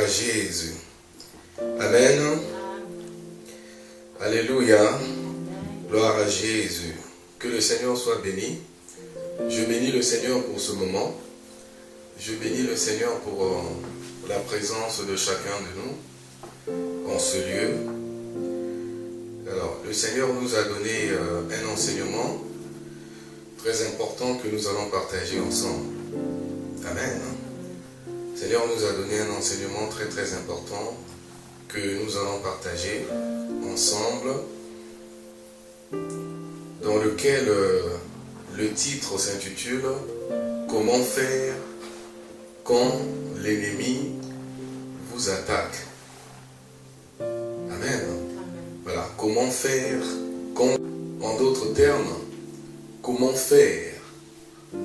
à Jésus. Amen. Alléluia. Gloire à Jésus. Que le Seigneur soit béni. Je bénis le Seigneur pour ce moment. Je bénis le Seigneur pour la présence de chacun de nous en ce lieu. Alors, le Seigneur nous a donné un enseignement très important que nous allons partager ensemble. Amen. Le Seigneur nous a donné un enseignement très très important que nous allons partager ensemble, dans lequel le titre s'intitule « Comment faire quand l'ennemi vous attaque ?» Amen. Voilà, comment faire quand, en d'autres termes, comment faire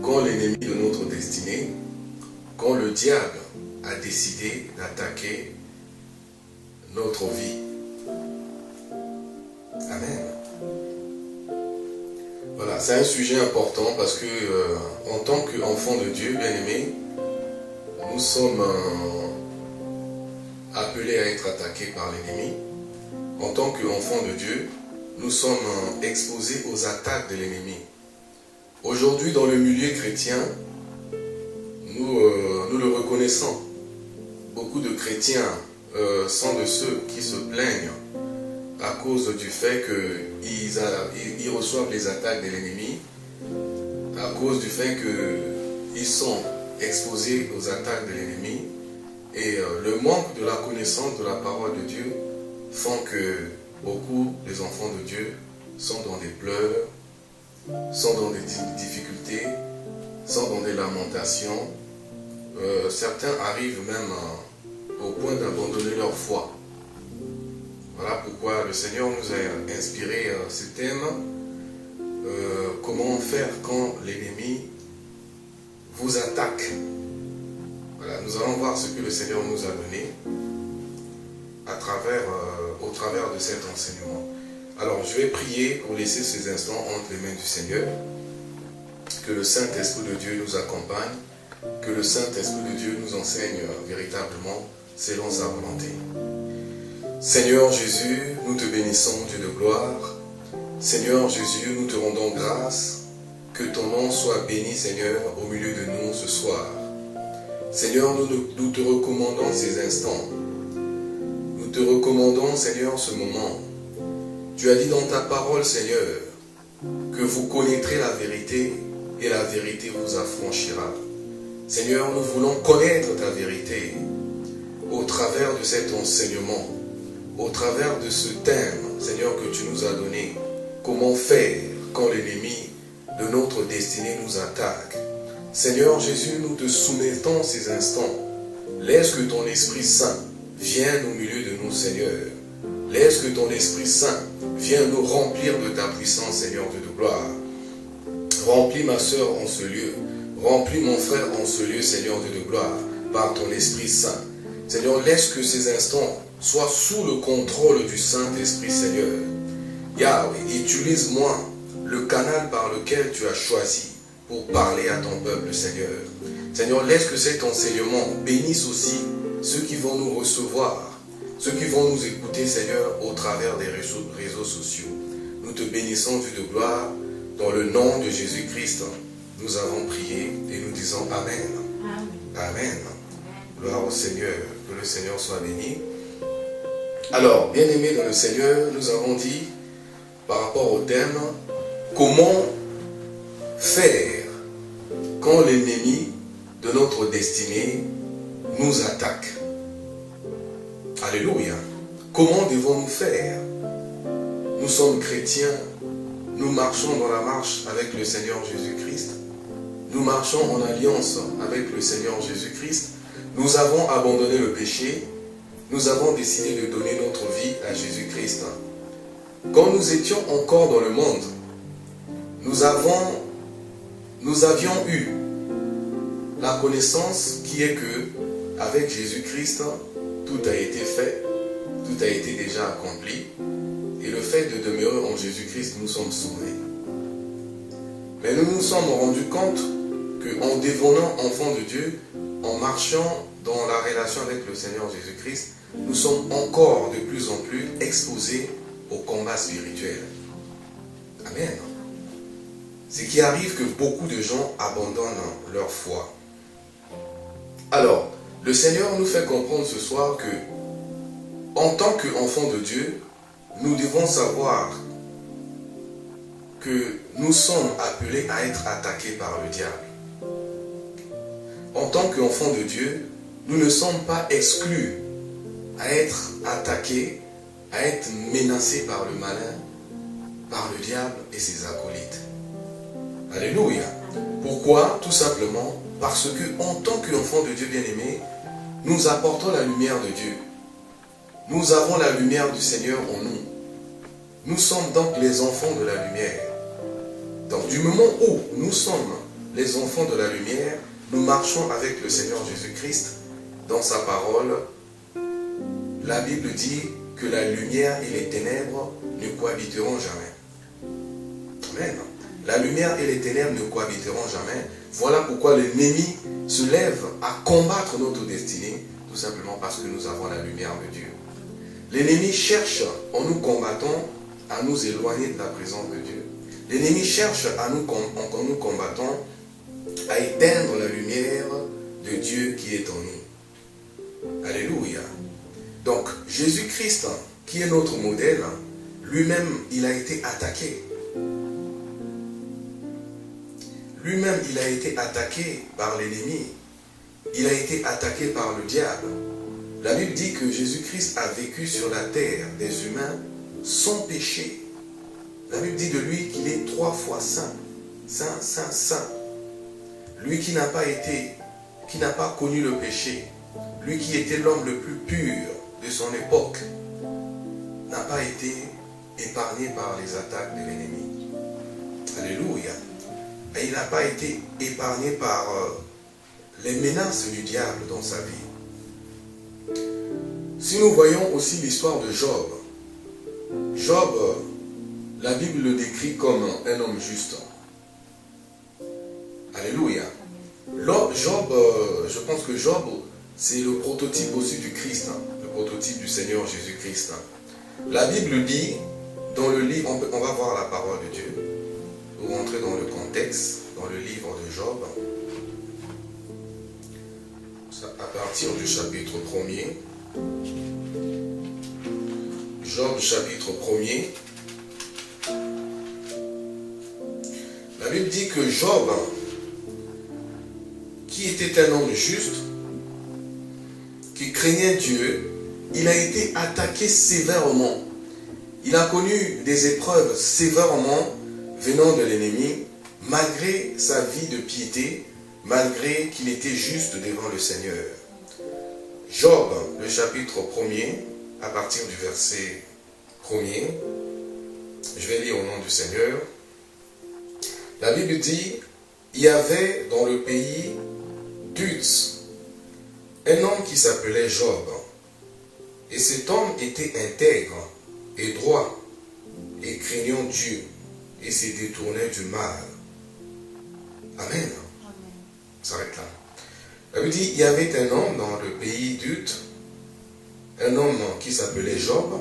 quand l'ennemi de notre destinée, quand le diable a décidé d'attaquer notre vie. Amen. Voilà, c'est un sujet important parce que en tant qu'enfants de Dieu, bien-aimés, nous sommes appelés à être attaqués par l'ennemi. En tant qu'enfants de Dieu, nous sommes exposés aux attaques de l'ennemi. Aujourd'hui, dans le milieu chrétien, nous le reconnaissons. Beaucoup de chrétiens sont de ceux qui se plaignent à cause du fait qu'ils reçoivent les attaques de l'ennemi, à cause du fait qu'ils sont exposés aux attaques de l'ennemi, et le manque de la connaissance de la parole de Dieu font que beaucoup des enfants de Dieu sont dans des pleurs, sont dans des difficultés, sont dans des lamentations. Certains arrivent même au point d'abandonner leur foi. Voilà pourquoi le Seigneur nous a inspiré ce thème. Comment faire quand l'ennemi vous attaque. Voilà, nous allons voir ce que le Seigneur nous a donné au travers de cet enseignement. Alors, je vais prier pour laisser ces instants entre les mains du Seigneur. Que le Saint-Esprit de Dieu nous accompagne. Que le Saint-Esprit de Dieu nous enseigne véritablement selon sa volonté. Seigneur Jésus, nous te bénissons, Dieu de gloire. Seigneur Jésus, nous te rendons grâce. Que ton nom soit béni, Seigneur, au milieu de nous ce soir. Seigneur, nous te recommandons ces instants. Nous te recommandons, Seigneur, ce moment. Tu as dit dans ta parole, Seigneur, que vous connaîtrez la vérité et la vérité vous affranchira. Seigneur, nous voulons connaître ta vérité au travers de cet enseignement, au travers de ce thème, Seigneur, que tu nous as donné. Comment faire quand l'ennemi de notre destinée nous attaque. Seigneur Jésus, nous te soumettons ces instants. Laisse que ton Esprit Saint vienne au milieu de nous, Seigneur. Laisse que ton Esprit Saint vienne nous remplir de ta puissance, Seigneur Dieu de gloire. Remplis ma sœur en ce lieu. Remplis mon frère en ce lieu, Seigneur Dieu de gloire, par ton Esprit Saint. Seigneur, laisse que ces instants soient sous le contrôle du Saint-Esprit, Seigneur. Yahweh, utilise-moi le canal par lequel tu as choisi pour parler à ton peuple, Seigneur. Seigneur, laisse que cet enseignement bénisse aussi ceux qui vont nous recevoir, ceux qui vont nous écouter, Seigneur, au travers des réseaux sociaux. Nous te bénissons, Dieu de gloire, dans le nom de Jésus-Christ. Nous avons prié et nous disons Amen. Amen. Amen. Gloire au Seigneur, que le Seigneur soit béni. Alors, bien-aimés dans le Seigneur, nous avons dit, par rapport au thème, comment faire quand l'ennemi de notre destinée nous attaque. Alléluia. Comment devons-nous faire? Nous sommes chrétiens, nous marchons dans la marche avec le Seigneur Jésus-Christ. Nous marchons en alliance avec le Seigneur Jésus-Christ. Nous avons abandonné le péché. Nous avons décidé de donner notre vie à Jésus-Christ. Quand nous étions encore dans le monde, nous avions eu la connaissance qui est que, avec Jésus-Christ, tout a été fait, tout a été déjà accompli, et le fait de demeurer en Jésus-Christ, nous sommes sauvés. Mais nous nous sommes rendus compte qu'en devenant enfants de Dieu, en marchant dans la relation avec le Seigneur Jésus-Christ, nous sommes encore de plus en plus exposés au combat spirituel. Amen. Ce qui arrive que beaucoup de gens abandonnent leur foi. Alors, le Seigneur nous fait comprendre ce soir que, en tant qu'enfants de Dieu, nous devons savoir que nous sommes appelés à être attaqués par le diable. En tant qu'enfants de Dieu, nous ne sommes pas exclus à être attaqués, à être menacés par le malin, par le diable et ses acolytes. Alléluia. Pourquoi? Tout simplement parce que, en tant qu'enfants de Dieu bien-aimés, nous apportons la lumière de Dieu. Nous avons la lumière du Seigneur en nous. Nous sommes donc les enfants de la lumière. Donc, du moment où nous sommes les enfants de la lumière, nous marchons avec le Seigneur Jésus-Christ. Dans sa parole, la Bible dit que la lumière et les ténèbres ne cohabiteront jamais. Amen. La lumière et les ténèbres ne cohabiteront jamais. Voilà pourquoi l'ennemi se lève à combattre notre destinée, tout simplement parce que nous avons la lumière de Dieu. L'ennemi cherche, en nous combattant, à nous éloigner de la présence de Dieu. L'ennemi cherche, en nous combattant, à éteindre la lumière de Dieu qui est en nous. Alléluia. Donc, Jésus-Christ, qui est notre modèle, lui-même, il a été attaqué. Lui-même, il a été attaqué par l'ennemi. Il a été attaqué par le diable. La Bible dit que Jésus-Christ a vécu sur la terre des humains sans péché. La Bible dit de lui qu'il est 3 fois saint. Saint, saint, saint. Lui qui n'a pas connu le péché. Lui qui était l'homme le plus pur de son époque, n'a pas été épargné par les attaques de l'ennemi. Alléluia. Et il n'a pas été épargné par les menaces du diable dans sa vie. Si nous voyons aussi l'histoire de Job, Job, la Bible le décrit comme un homme juste. Alléluia. Job, je pense que Job, c'est le prototype aussi du Christ, le prototype du Seigneur Jésus-Christ. La Bible dit, dans le livre, on va voir la parole de Dieu, pour rentrer dans le contexte, dans le livre de Job, à partir du chapitre 1er, Job chapitre 1er, la Bible dit que Job, qui était un homme juste, qui craignait Dieu, il a été attaqué sévèrement. Il a connu des épreuves sévèrement venant de l'ennemi, malgré sa vie de piété, malgré qu'il était juste devant le Seigneur. Job, le chapitre 1er, à partir du verset 1er, je vais lire au nom du Seigneur. La Bible dit, il y avait dans le pays d'Uz un homme qui s'appelait Job. Et cet homme était intègre et droit, et craignant Dieu, et se détournait du mal. Amen. On s'arrête là. Elle veut dire, il y avait un homme dans le pays d'Uz, un homme qui s'appelait Job,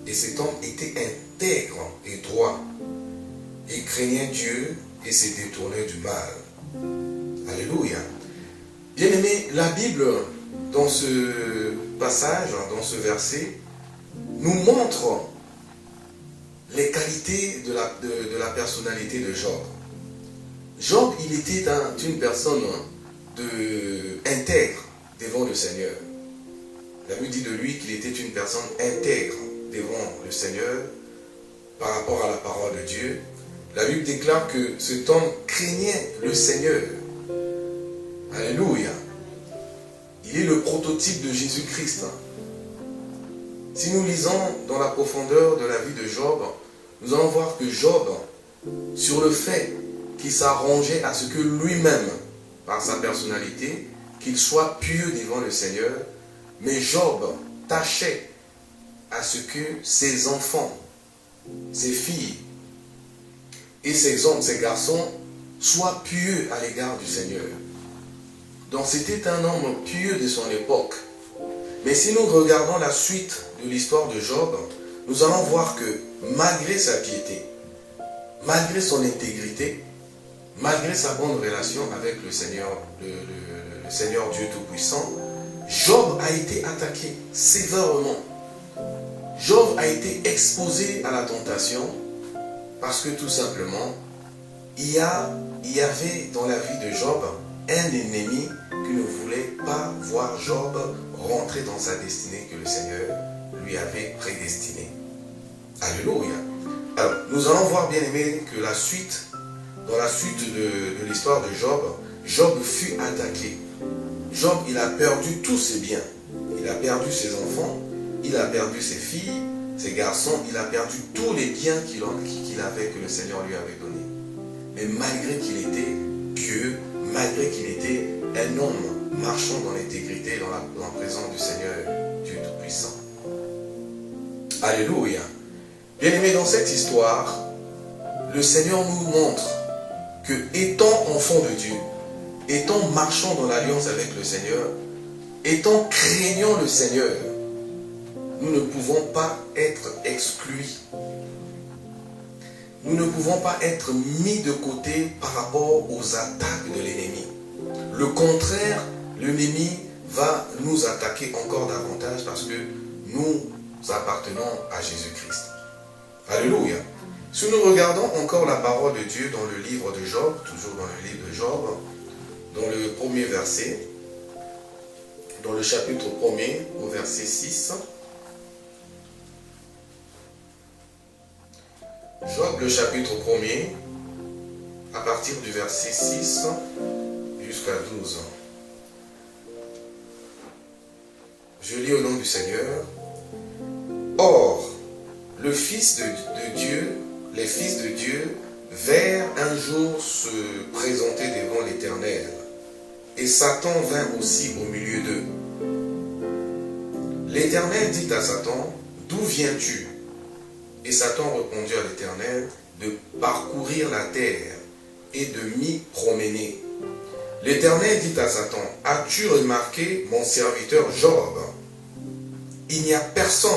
et cet homme était intègre et droit, et craignait Dieu, et se détournait du mal. Alléluia. Bien-aimés, la Bible, dans ce passage, dans ce verset, nous montre les qualités de la personnalité de Job. Job, il était une personne intègre devant le Seigneur. La Bible dit de lui qu'il était une personne intègre devant le Seigneur par rapport à la parole de Dieu. La Bible déclare que cet homme craignait le Seigneur. Alléluia. Il est le prototype de Jésus-Christ. Si nous lisons dans la profondeur de la vie de Job, nous allons voir que Job, sur le fait qu'il s'arrangeait à ce que lui-même, par sa personnalité, qu'il soit pieux devant le Seigneur, mais Job tâchait à ce que ses enfants, ses filles et ses hommes, ses garçons soient pieux à l'égard du Seigneur. Donc c'était un homme pieux de son époque. Mais si nous regardons la suite de l'histoire de Job, nous allons voir que malgré sa piété, malgré son intégrité, malgré sa bonne relation avec le Seigneur, le Seigneur Dieu Tout-Puissant, Job a été attaqué sévèrement. Job a été exposé à la tentation parce que tout simplement, il y avait dans la vie de Job un ennemi qui ne voulait pas voir Job rentrer dans sa destinée que le Seigneur lui avait prédestinée. Alléluia. Alors, nous allons voir, bien aimé, que dans la suite de l'histoire de Job, Job fut attaqué. Job, il a perdu tous ses biens. Il a perdu ses enfants, il a perdu ses filles, ses garçons, il a perdu tous les biens qu'il avait, que le Seigneur lui avait donnés. Mais malgré qu'il était pieux, malgré qu'il était un homme marchant dans l'intégrité, dans la présence du Seigneur Dieu Tout-Puissant. Alléluia. Bien-aimés, dans cette histoire, le Seigneur nous montre que, étant enfant de Dieu, étant marchant dans l'alliance avec le Seigneur, étant craignant le Seigneur, nous ne pouvons pas être exclus. Nous ne pouvons pas être mis de côté par rapport aux attaques de l'ennemi. Le contraire, l'ennemi va nous attaquer encore davantage parce que nous appartenons à Jésus-Christ. Alléluia. Si nous regardons encore la parole de Dieu dans le livre de Job, toujours dans le livre de Job, dans le premier verset, dans le chapitre 1er, au verset 6, Job, le chapitre 1er, à partir du verset 6 jusqu'à 12. Je lis au nom du Seigneur. Or, les fils de Dieu vinrent un jour se présenter devant l'Éternel, et Satan vint aussi au milieu d'eux. L'Éternel dit à Satan, « D'où viens-tu » Et Satan répondit à l'Éternel, « De parcourir la terre et de m'y promener. » L'Éternel dit à Satan, « As-tu remarqué mon serviteur Job? Il n'y a personne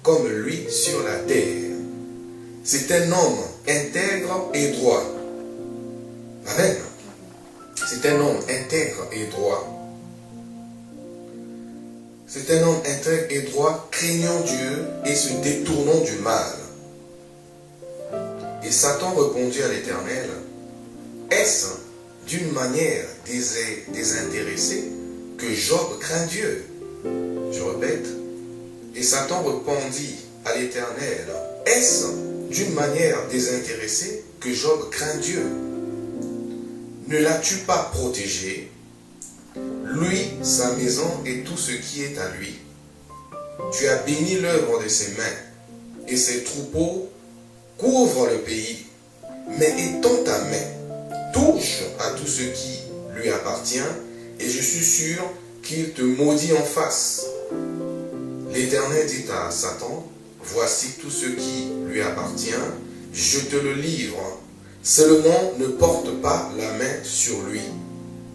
comme lui sur la terre. C'est un homme intègre et droit. » Amen. C'est un homme intègre et droit. C'est un homme intègre et droit, craignant Dieu et se détournant du mal. Et Satan répondit à l'Éternel, « Est-ce d'une manière désintéressée que Job craint Dieu ?» Je répète. Et Satan répondit à l'Éternel, « Est-ce d'une manière désintéressée que Job craint Dieu? Ne l'as-tu pas protégé, lui, sa maison et tout ce qui est à lui? Tu as béni l'œuvre de ses mains, et ses troupeaux couvrent le pays. Mais étends ta main, touche à tout ce qui lui appartient, et je suis sûr qu'il te maudit en face. » L'Éternel dit à Satan, « Voici tout ce qui lui appartient, je te le livre. Seulement ne porte pas la main sur lui. »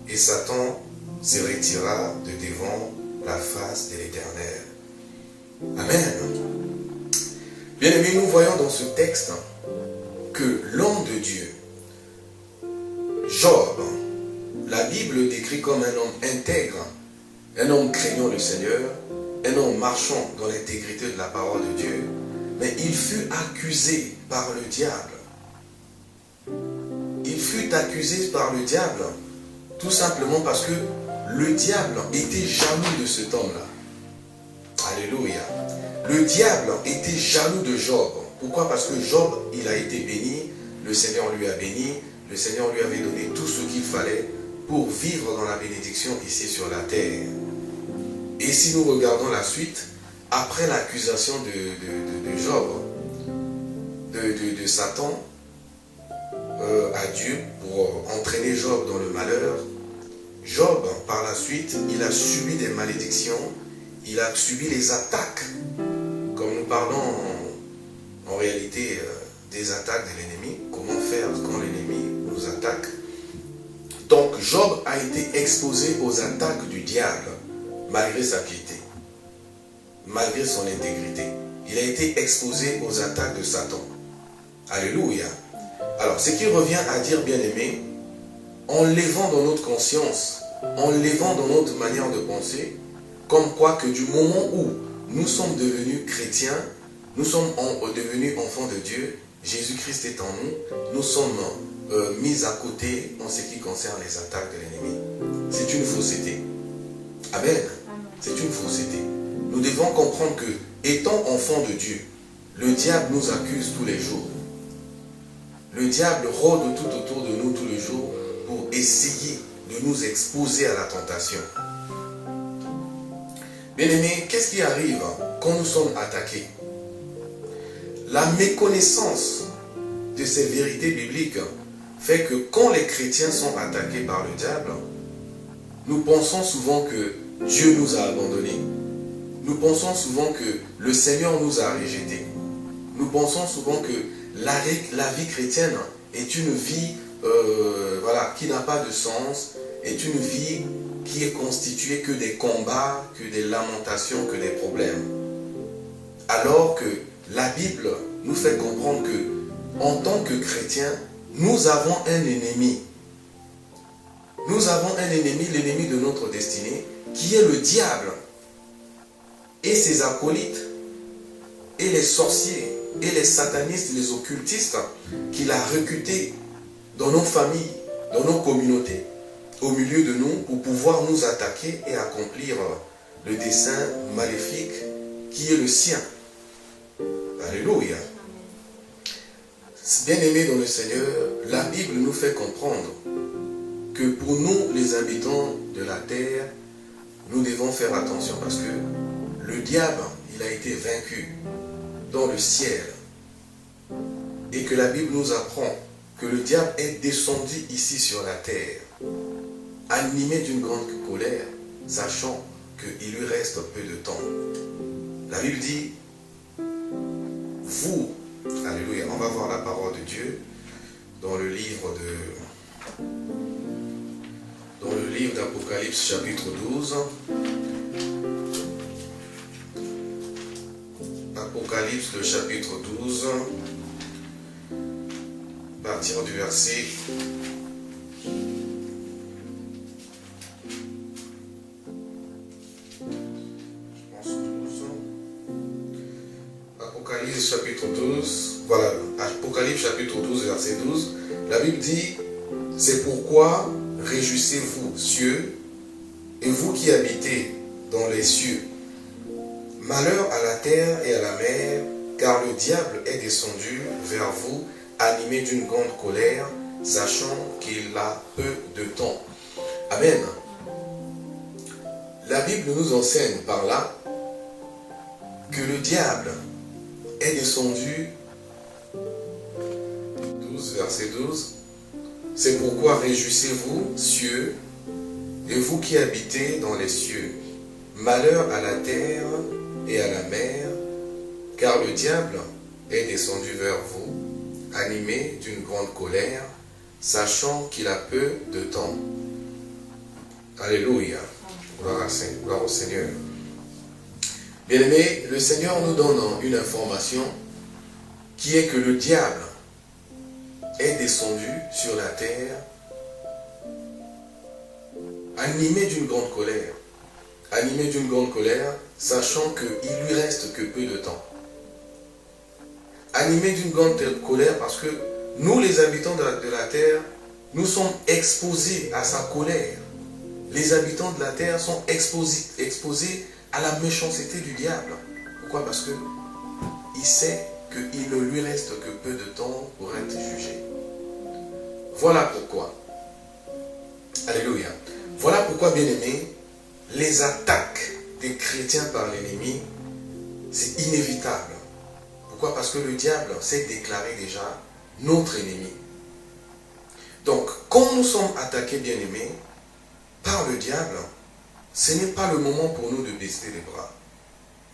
Et Satan se retira de devant la face de l'Éternel. Amen. Bien-aimés, nous voyons dans ce texte que l'homme de Dieu, Job, la Bible décrit comme un homme intègre, un homme craignant le Seigneur, un homme marchant dans l'intégrité de la parole de Dieu, mais il fut accusé par le diable. Il fut accusé par le diable tout simplement parce que le diable était jaloux de cet homme-là. Alléluia. Le diable était jaloux de Job. Pourquoi? Parce que Job, il a été béni, le Seigneur lui a béni, le Seigneur lui avait donné tout ce qu'il fallait pour vivre dans la bénédiction ici sur la terre. Et si nous regardons la suite, après l'accusation de Job, de Satan à Dieu pour entraîner Job dans le malheur, Job, par la suite, il a subi des malédictions, il a subi les attaques. Comme nous parlons en réalité des attaques de l'ennemi, comment faire quand l'ennemi nous attaque. Donc Job a été exposé aux attaques du diable, malgré sa piété, malgré son intégrité. Il a été exposé aux attaques de Satan. Alléluia. Alors, ce qui revient à dire, bien-aimé, en levant dans notre conscience, en levant dans notre manière de penser, comme quoi que du moment où nous sommes devenus chrétiens, nous sommes devenus enfants de Dieu, Jésus-Christ est en nous, nous sommes mis à côté en ce qui concerne les attaques de l'ennemi. C'est une fausseté. Amen. C'est une fausseté. Nous devons comprendre que, étant enfants de Dieu, le diable nous accuse tous les jours. Le diable rôde tout autour de nous tous les jours pour essayer de nous exposer à la tentation. Bien-aimés, qu'est-ce qui arrive quand nous sommes attaqués? La méconnaissance de ces vérités bibliques fait que quand les chrétiens sont attaqués par le diable, nous pensons souvent que Dieu nous a abandonnés. Nous pensons souvent que le Seigneur nous a rejetés. Nous pensons souvent que la vie chrétienne est une vie qui n'a pas de sens, est une vie qui est constituée que des combats, que des lamentations, que des problèmes. Alors que la Bible nous fait comprendre que, en tant que chrétiens, nous avons un ennemi. Nous avons un ennemi, l'ennemi de notre destinée, qui est le diable et ses acolytes, et les sorciers, et les satanistes, les occultistes qu'il a recrutés dans nos familles, dans nos communautés, au milieu de nous, pour pouvoir nous attaquer et accomplir le dessein maléfique qui est le sien. Alléluia. Bien-aimés dans le Seigneur, la Bible nous fait comprendre que pour nous, les habitants de la terre, nous devons faire attention parce que le diable, il a été vaincu dans le ciel. Et que la Bible nous apprend que le diable est descendu ici sur la terre, animé d'une grande colère, sachant qu'il lui reste peu de temps. La Bible dit, vous, alléluia, on va voir la parole de Dieu dans le livre d'Apocalypse chapitre 12. Apocalypse le chapitre 12, à partir du verset 12. Apocalypse chapitre 12, voilà, Apocalypse chapitre 12, verset 12, la Bible dit, c'est pourquoi réjouissez-vous, cieux, et vous qui habitez dans les cieux. Malheur à la terre et à la mer, car le diable est descendu vers vous, animé d'une grande colère, sachant qu'il a peu de temps. Amen. La Bible nous enseigne par là que le diable est descendu, 12, verset 12, c'est pourquoi réjouissez-vous, cieux, et vous qui habitez dans les cieux. Malheur à la terre et à la mer, car le diable est descendu vers vous, animé d'une grande colère, sachant qu'il a peu de temps. Alléluia. Gloire au Seigneur. Bien-aimés, le Seigneur nous donne une information qui est que le diable est descendu sur la terre, animé d'une grande colère. Animé d'une grande colère, sachant qu'il lui reste que peu de temps. Animé d'une grande colère parce que nous, les habitants de la terre, nous sommes exposés à sa colère. Les habitants de la terre sont exposés à la méchanceté du diable. Pourquoi? Parce qu'il sait qu'il ne lui reste que peu de temps pour être jugé. Voilà pourquoi. Alléluia. Voilà pourquoi, bien-aimés, les attaques des chrétiens par l'ennemi, c'est inévitable. Pourquoi? Parce que le diable s'est déclaré déjà notre ennemi. Donc, quand nous sommes attaqués, bien-aimés, par le diable, ce n'est pas le moment pour nous de baisser les bras.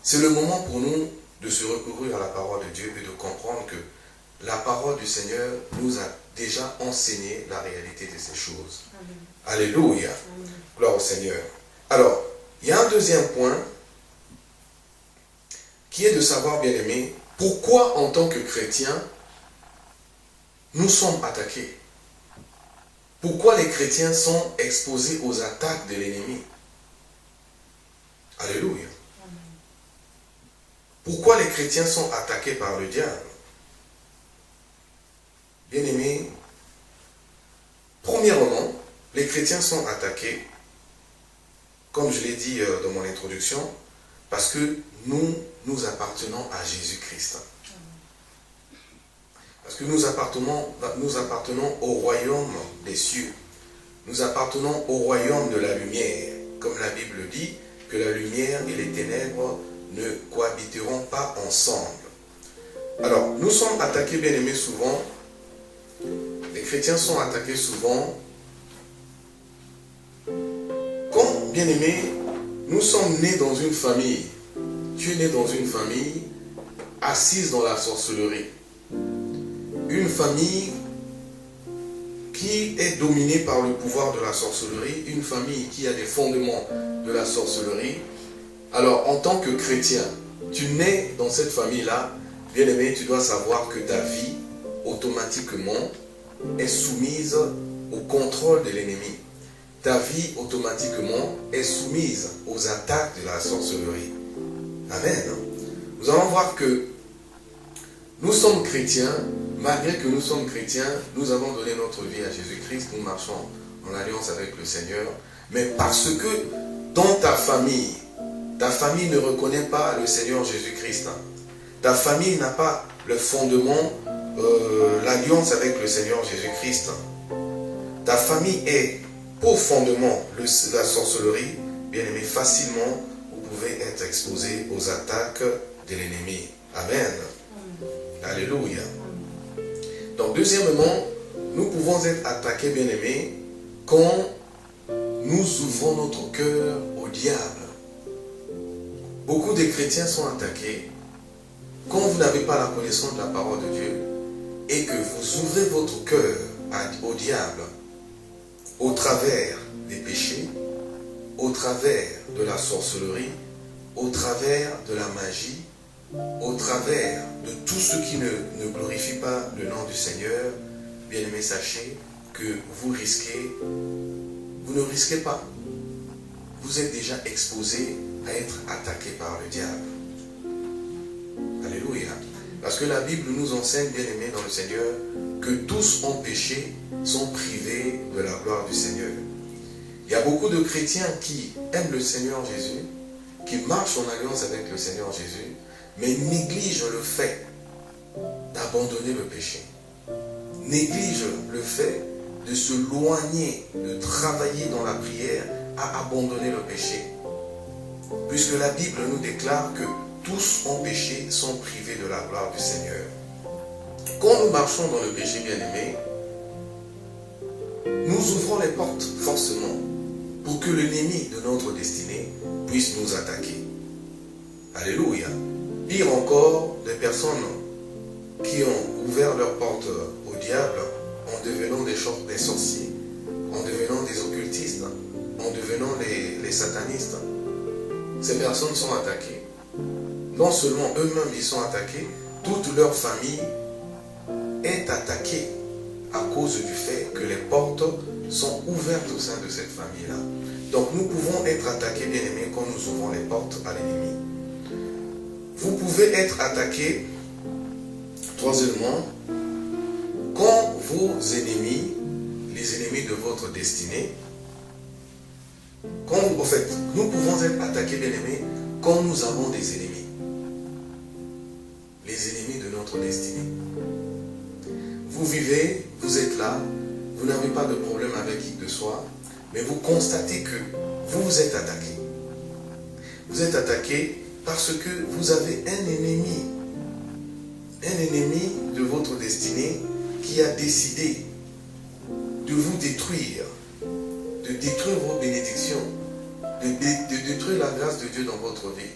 C'est le moment pour nous de se recourir à la parole de Dieu et de comprendre que la parole du Seigneur nous a déjà enseigné la réalité de ces choses. Amen. Alléluia. Amen. Gloire au Seigneur. Alors, il y a un deuxième point qui est de savoir, bien aimé, pourquoi en tant que chrétiens, nous sommes attaqués. Pourquoi les chrétiens sont exposés aux attaques de l'ennemi. Alléluia. Amen. Pourquoi les chrétiens sont attaqués par le diable. Bien aimé, premièrement, les chrétiens sont attaqués, comme je l'ai dit dans mon introduction, parce que nous appartenons à Jésus-Christ. Parce que nous appartenons au royaume des cieux. Nous appartenons au royaume de la lumière. Comme la Bible dit, que la lumière et les ténèbres ne cohabiteront pas ensemble. Alors, nous sommes attaqués, bien aimés, souvent. Les chrétiens sont attaqués souvent. Comme, bien aimés, nous sommes nés dans une famille. Tu es né dans une famille assise dans la sorcellerie. Une famille qui est dominée par le pouvoir de la sorcellerie, une famille qui a des fondements de la sorcellerie. Alors, en tant que chrétien, tu nais dans cette famille-là, bien aimé, tu dois savoir que ta vie, automatiquement, est soumise au contrôle de l'ennemi. Ta vie, automatiquement, est soumise aux attaques de la sorcellerie. Amen. Nous allons voir que nous sommes chrétiens. Malgré que nous sommes chrétiens, nous avons donné notre vie à Jésus-Christ, nous marchons en alliance avec le Seigneur, mais parce que dans ta famille ne reconnaît pas le Seigneur Jésus-Christ, ta famille n'a pas le fondement, l'alliance avec le Seigneur Jésus-Christ, ta famille est pour fondement la sorcellerie, bien aimé, facilement, vous pouvez être exposé aux attaques de l'ennemi. Amen. Alléluia. Donc, deuxièmement, nous pouvons être attaqués, bien-aimés, quand nous ouvrons notre cœur au diable. Beaucoup de chrétiens sont attaqués quand vous n'avez pas la connaissance de la parole de Dieu et que vous ouvrez votre cœur au diable au travers des péchés, au travers de la sorcellerie, au travers de la magie, au travers de tout ce qui ne glorifie pas le nom du Seigneur. Bien-aimés, sachez que vous ne risquez pas. Vous êtes déjà exposé à être attaqué par le diable. Alléluia. Parce que la Bible nous enseigne, bien-aimés dans le Seigneur, que tous ont péché, sont privés de la gloire du Seigneur. Il y a beaucoup de chrétiens qui aiment le Seigneur Jésus, qui marchent en alliance avec le Seigneur Jésus, mais néglige le fait d'abandonner le péché. Néglige le fait de se loigner, de travailler dans la prière à abandonner le péché. Puisque la Bible nous déclare que tous ont péché, sont privés de la gloire du Seigneur. Quand nous marchons dans le péché, bien-aimé, nous ouvrons les portes forcément pour que l'ennemi de notre destinée puisse nous attaquer. Alléluia. Pire encore, des personnes qui ont ouvert leurs portes au diable en devenant des sorciers, en devenant des occultistes, en devenant les satanistes. Ces personnes sont attaquées. Non seulement eux-mêmes ils sont attaqués, toute leur famille est attaquée à cause du fait que les portes sont ouvertes au sein de cette famille-là. Donc nous pouvons être attaqués, bien-aimés, quand nous ouvrons les portes à l'ennemi. Vous pouvez être attaqué, troisièmement, quand vos ennemis, les ennemis de votre destinée, nous pouvons être attaqués, bien-aimés, quand nous avons des ennemis. Les ennemis de notre destinée. Vous vivez, vous êtes là, vous n'avez pas de problème avec qui que ce soit, mais vous constatez que vous êtes attaqué. Vous êtes attaqué parce que vous avez un ennemi de votre destinée qui a décidé de vous détruire, de détruire vos bénédictions, de détruire la grâce de Dieu dans votre vie,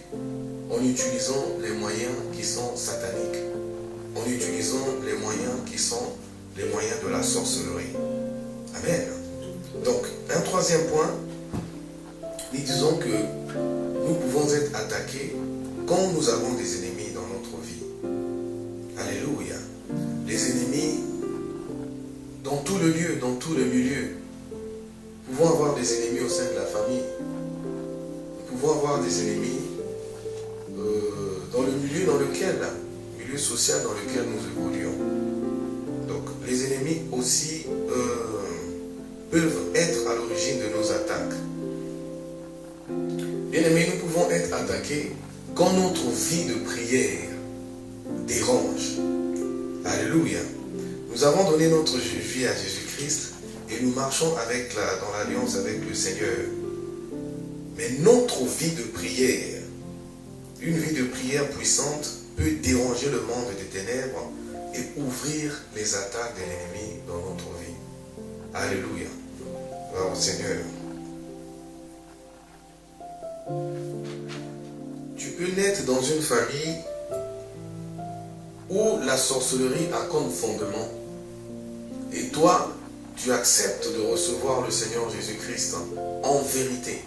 en utilisant les moyens qui sont sataniques. en utilisant les moyens qui sont les moyens de la sorcellerie. Amen. Donc, un troisième point, nous disons que nous pouvons être attaqués quand nous avons des ennemis dans notre vie. Alléluia. Les ennemis dans tout le lieu, dans tout le milieu. Nous pouvons avoir des ennemis au sein de la famille. Nous pouvons avoir des ennemis dans le milieu social dans lequel nous évoluons. Donc, les ennemis aussi peuvent être à l'origine de nos attaques. Bien aimés, nous pouvons être attaqués quand notre vie de prière dérange. Alléluia. Nous avons donné notre vie à Jésus-Christ et nous marchons dans l'alliance avec le Seigneur. Mais notre vie de prière, une vie de prière puissante, peut déranger le monde des ténèbres et ouvrir les attaques de l'ennemi dans notre vie. Alléluia. Gloire au Seigneur. Tu peux naître dans une famille où la sorcellerie a comme fondement. Et toi, tu acceptes de recevoir le Seigneur Jésus-Christ en vérité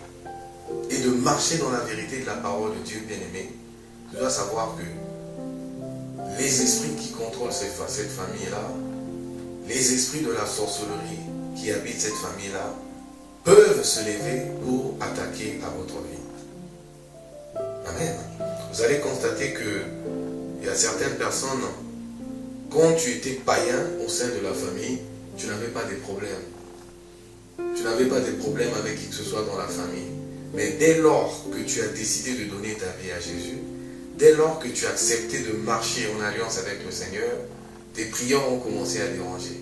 et de marcher dans la vérité de la parole de Dieu, bien-aimé. Tu dois savoir que les esprits qui contrôlent cette famille-là, les esprits de la sorcellerie qui habitent cette famille-là, peuvent se lever pour attaquer à votre vie. Amen. Vous allez constater qu'il y a certaines personnes, quand tu étais païen au sein de la famille, tu n'avais pas de problème. Tu n'avais pas de problème avec qui que ce soit dans la famille. Mais dès lors que tu as décidé de donner ta vie à Jésus, dès lors que tu as accepté de marcher en alliance avec le Seigneur, tes prières ont commencé à déranger.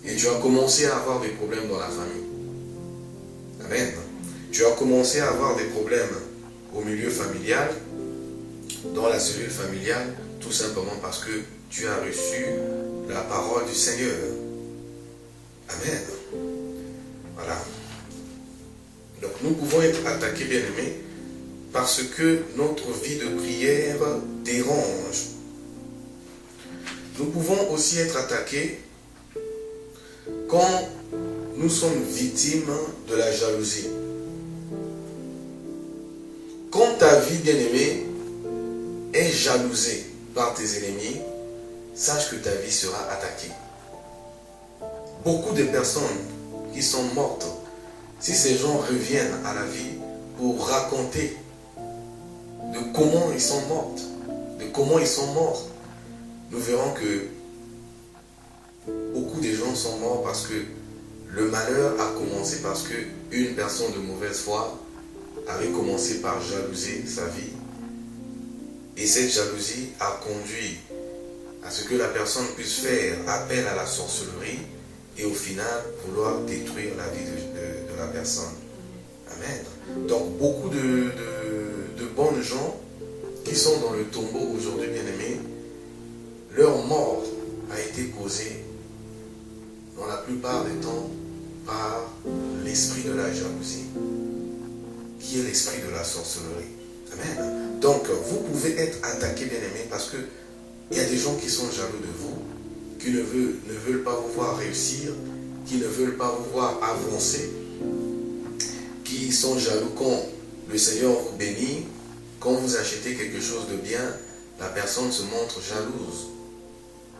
Et tu as commencé à avoir des problèmes dans la famille. Amen. Tu as commencé à avoir des problèmes au milieu familial, dans la cellule familiale, tout simplement parce que tu as reçu la parole du Seigneur. Amen. Voilà. Donc nous pouvons être attaqués, bien-aimés, parce que notre vie de prière dérange. Nous pouvons aussi être attaqués quand nous sommes victimes de la jalousie. Quand ta vie, bien-aimée, est jalousée par tes ennemis, sache que ta vie sera attaquée. Beaucoup de personnes qui sont mortes, si ces gens reviennent à la vie pour raconter de comment ils sont morts, de comment ils sont morts, nous verrons que beaucoup de gens sont morts parce que le malheur a commencé parce qu'une personne de mauvaise foi avait commencé par jalouser sa vie. Et cette jalousie a conduit à ce que la personne puisse faire appel à la sorcellerie et au final vouloir détruire la vie de la personne. Amen. Donc beaucoup de bonnes gens qui sont dans le tombeau aujourd'hui, bien-aimés, leur mort a été causée dans la plupart des temps par l'esprit de la jalousie, qui est l'esprit de la sorcellerie. Amen. Donc, vous pouvez être attaqué, bien-aimé, parce que il y a des gens qui sont jaloux de vous, qui ne veulent pas vous voir réussir, qui ne veulent pas vous voir avancer, qui sont jaloux quand le Seigneur vous bénit, quand vous achetez quelque chose de bien, la personne se montre jalouse.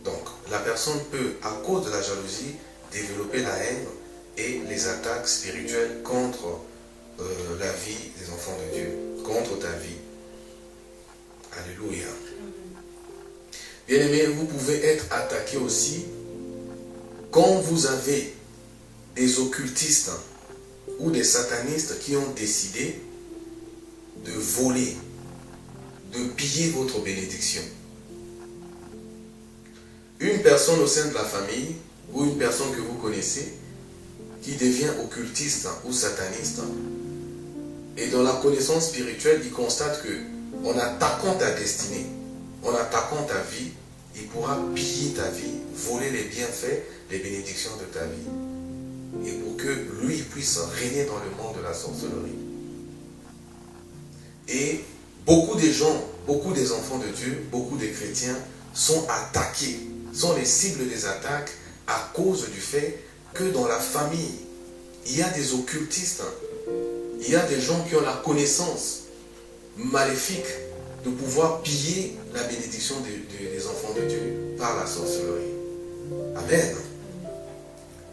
Donc, la personne peut, à cause de la jalousie, développer la haine et les attaques spirituelles contre la vie des enfants de Dieu, contre ta vie. Alléluia. Bien-aimés, vous pouvez être attaqué aussi quand vous avez des occultistes ou des satanistes qui ont décidé de voler, de piller votre bénédiction. Une personne au sein de la famille ou une personne que vous connaissez qui devient occultiste ou sataniste et dans la connaissance spirituelle, il constate que en attaquant ta destinée, en attaquant ta vie, il pourra piller ta vie, voler les bienfaits, les bénédictions de ta vie. Et pour que lui puisse régner dans le monde de la sorcellerie. Et beaucoup des gens, beaucoup des enfants de Dieu, beaucoup des chrétiens sont attaqués, sont les cibles des attaques à cause du fait que dans la famille, il y a des occultistes, il y a des gens qui ont la connaissance maléfique de pouvoir piller la bénédiction des enfants de Dieu par la sorcellerie. Amen.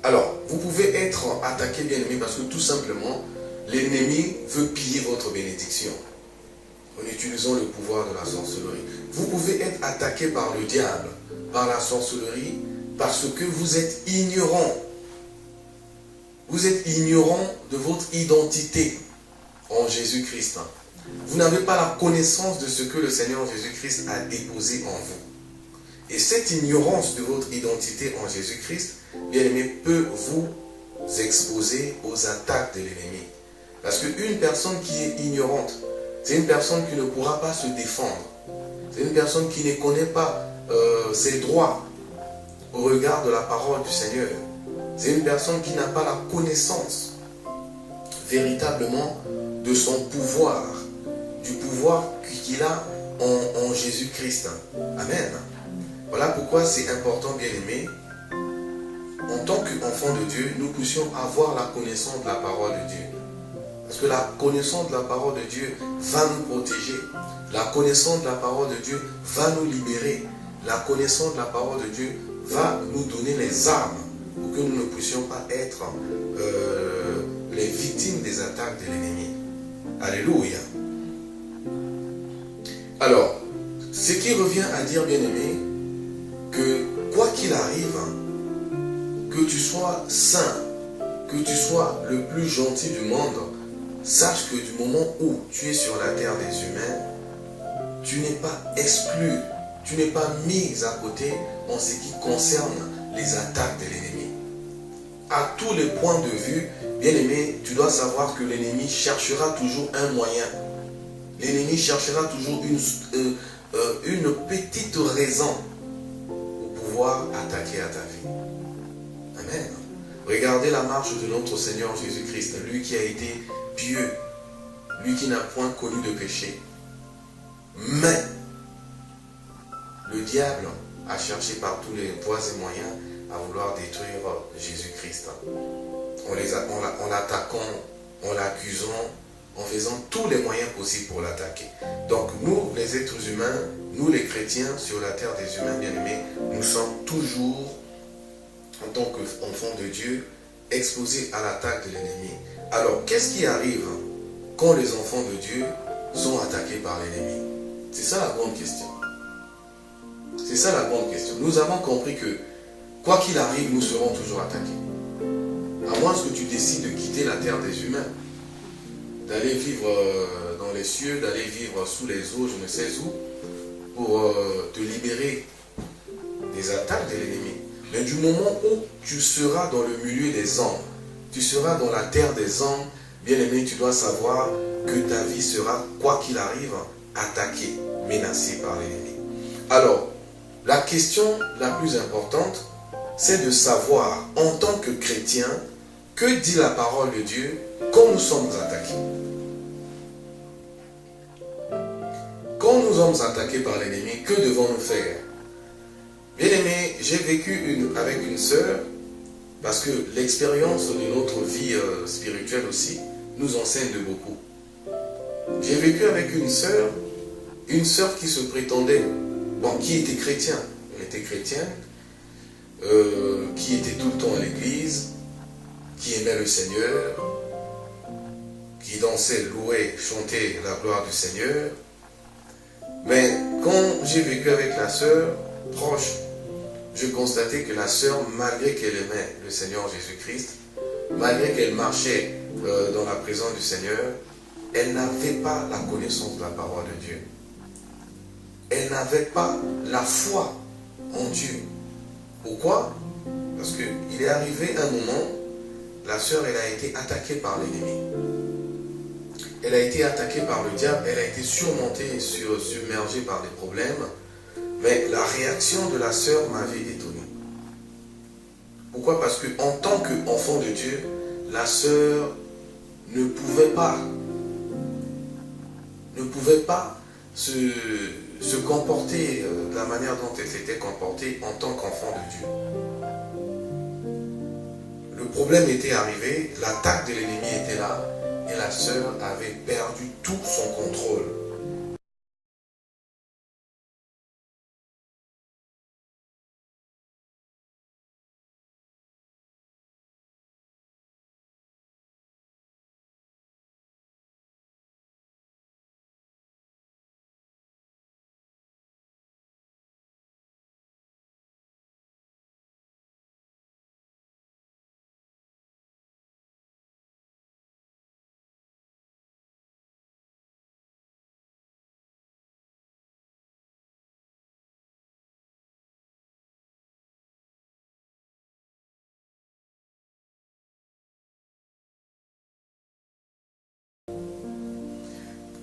Alors, vous pouvez être attaqué, bien-aimé, parce que tout simplement, l'ennemi veut piller votre bénédiction en utilisant le pouvoir de la sorcellerie. Vous pouvez être attaqué par le diable, par la sorcellerie, parce que vous êtes ignorant. Vous êtes ignorant de votre identité en Jésus-Christ. Vous n'avez pas la connaissance de ce que le Seigneur Jésus-Christ a déposé en vous. Et cette ignorance de votre identité en Jésus-Christ, bien-aimé, peut vous exposer aux attaques de l'ennemi. Parce qu'une personne qui est ignorante, c'est une personne qui ne pourra pas se défendre. C'est une personne qui ne connaît pas ses droits au regard de la parole du Seigneur. C'est une personne qui n'a pas la connaissance véritablement de son pouvoir, du pouvoir qu'il a en Jésus-Christ. Amen. Voilà pourquoi c'est important, bien-aimé, en tant qu'enfant de Dieu, nous puissions avoir la connaissance de la parole de Dieu. Parce que la connaissance de la parole de Dieu va nous protéger. La connaissance de la parole de Dieu va nous libérer. La connaissance de la parole de Dieu va nous donner les armes pour que nous ne puissions pas être les victimes des attaques de l'ennemi. Alléluia. Alors, ce qui revient à dire, bien-aimé, que quoi qu'il arrive, que tu sois saint, que tu sois le plus gentil du monde, sache que du moment où tu es sur la terre des humains, tu n'es pas exclu, tu n'es pas mis à côté en ce qui concerne les attaques de l'ennemi. À tous les points de vue, bien-aimé, tu dois savoir que l'ennemi cherchera toujours un moyen. L'ennemi cherchera toujours une petite raison pour pouvoir attaquer à ta vie. Amen. Regardez la marche de notre Seigneur Jésus-Christ, lui qui a été pieux, lui qui n'a point connu de péché. Mais le diable a cherché par tous les voies et moyens à vouloir détruire Jésus-Christ. En l'attaquant, en l'accusant, en faisant tous les moyens possibles pour l'attaquer. Donc nous, les êtres humains, nous les chrétiens sur la terre des humains bien-aimés, nous sommes toujours, en tant qu'enfants de Dieu, exposés à l'attaque de l'ennemi. Alors, qu'est-ce qui arrive quand les enfants de Dieu sont attaqués par l'ennemi? C'est ça la grande question. C'est ça la grande question. Nous avons compris que, quoi qu'il arrive, nous serons toujours attaqués. À moins que tu décides de quitter la terre des humains, d'aller vivre dans les cieux, d'aller vivre sous les eaux, je ne sais où, pour te libérer des attaques de l'ennemi. Mais du moment où tu seras dans le milieu des hommes, tu seras dans la terre des hommes, bien aimé, tu dois savoir que ta vie sera, quoi qu'il arrive, attaquée, menacée par l'ennemi. Alors, la question la plus importante, c'est de savoir, en tant que chrétien, que dit la parole de Dieu quand nous sommes attaqués. Quand nous sommes attaqués par l'ennemi, que devons-nous faire? Bien aimé, j'ai vécu avec une sœur, parce que l'expérience de notre vie spirituelle aussi nous enseigne de beaucoup. J'ai vécu avec une sœur qui se prétendait, qui était chrétienne, elle était chrétienne, qui était tout le temps à l'église, qui aimait le Seigneur, qui dansait, louait, chantait la gloire du Seigneur. Mais quand j'ai vécu avec la sœur proche, je constatais que la sœur, malgré qu'elle aimait le Seigneur Jésus-Christ, malgré qu'elle marchait dans la présence du Seigneur, elle n'avait pas la connaissance de la parole de Dieu. Elle n'avait pas la foi en Dieu. Pourquoi? Parce qu'il est arrivé un moment, la sœur, elle a été attaquée par l'ennemi. Elle a été attaquée par le diable, elle a été surmontée, submergée par des problèmes. Mais la réaction de la sœur m'avait étonné. Pourquoi? Parce qu'en tant qu'enfant de Dieu, la sœur ne pouvait pas se comporter de la manière dont elle s'était comportée en tant qu'enfant de Dieu. Le problème était arrivé, l'attaque de l'ennemi était là, et la sœur avait perdu tout son contrôle.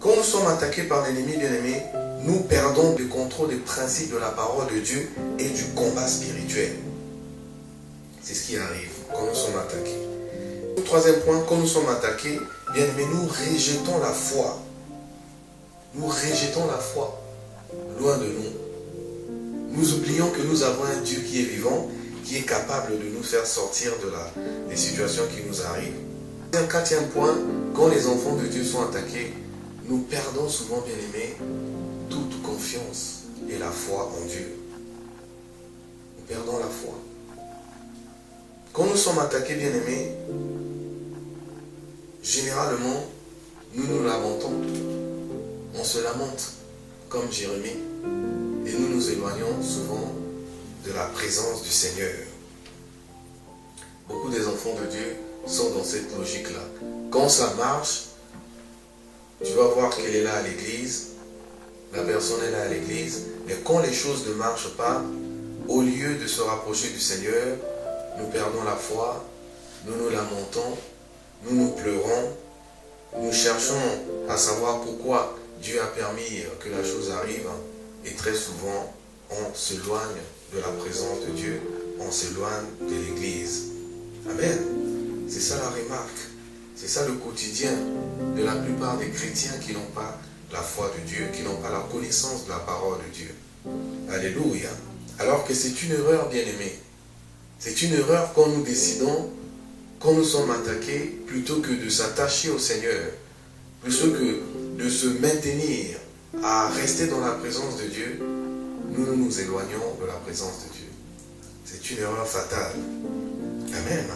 Quand nous sommes attaqués par l'ennemi bien-aimé, nous perdons le contrôle des principes de la parole de Dieu et du combat spirituel. C'est ce qui arrive quand nous sommes attaqués. Le troisième point, quand nous sommes attaqués, bien-aimé, nous rejetons la foi. Nous rejetons la foi loin de nous. Nous oublions que nous avons un Dieu qui est vivant, qui est capable de nous faire sortir des situations qui nous arrivent. Un quatrième point, quand les enfants de Dieu sont attaqués, nous perdons souvent, bien-aimés, toute confiance et la foi en Dieu. Nous perdons la foi. Quand nous sommes attaqués, bien-aimés, généralement, nous nous lamentons. On se lamente, comme Jérémie, et nous nous éloignons souvent de la présence du Seigneur. Beaucoup des enfants de Dieu sont dans cette logique-là. Quand ça marche, tu vas voir qu'elle est là à l'église, la personne est là à l'église, mais quand les choses ne marchent pas, au lieu de se rapprocher du Seigneur, nous perdons la foi, nous nous lamentons, nous nous pleurons, nous cherchons à savoir pourquoi Dieu a permis que la chose arrive, et très souvent, on s'éloigne de la présence de Dieu, on s'éloigne de l'église. Amen. C'est ça la remarque. C'est ça le quotidien de la plupart des chrétiens qui n'ont pas la foi de Dieu, qui n'ont pas la connaissance de la parole de Dieu. Alléluia. Alors que c'est une erreur, bien-aimée. C'est une erreur quand nous décidons, quand nous sommes attaqués, plutôt que de s'attacher au Seigneur, plutôt que de se maintenir à rester dans la présence de Dieu, nous nous éloignons de la présence de Dieu. C'est une erreur fatale. Amen.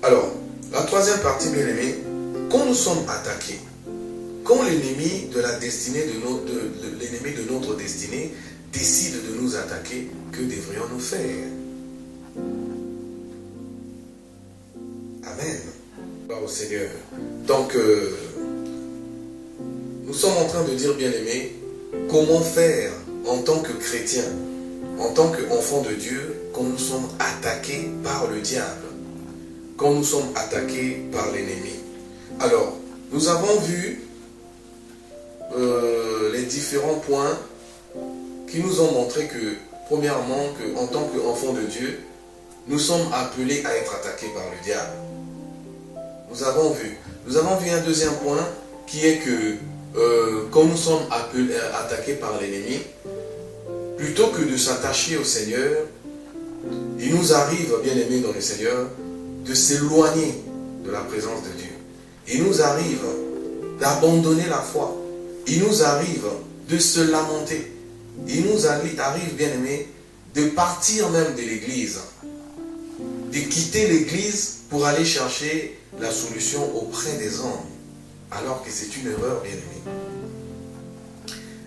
Alors, la troisième partie, bien-aimés, quand nous sommes attaqués, quand l'ennemi de la destinée l'ennemi de notre destinée décide de nous attaquer, que devrions-nous faire? Amen. Gloire au Seigneur. Donc, nous sommes en train de dire, bien-aimés, comment faire en tant que chrétien, en tant qu'enfant de Dieu, quand nous sommes attaqués par le diable, quand nous sommes attaqués par l'ennemi. Alors, nous avons vu les différents points qui nous ont montré que, premièrement, qu'en tant qu'enfants de Dieu, nous sommes appelés à être attaqués par le diable. Nous avons vu un deuxième point qui est que quand nous sommes attaqués par l'ennemi, plutôt que de s'attacher au Seigneur, il nous arrive, bien-aimés dans le Seigneur, de s'éloigner de la présence de Dieu. Il nous arrive d'abandonner la foi. Il nous arrive de se lamenter. Il nous arrive, bien-aimés, de partir même de l'église, de quitter l'église pour aller chercher la solution auprès des hommes, alors que c'est une erreur, bien-aimés.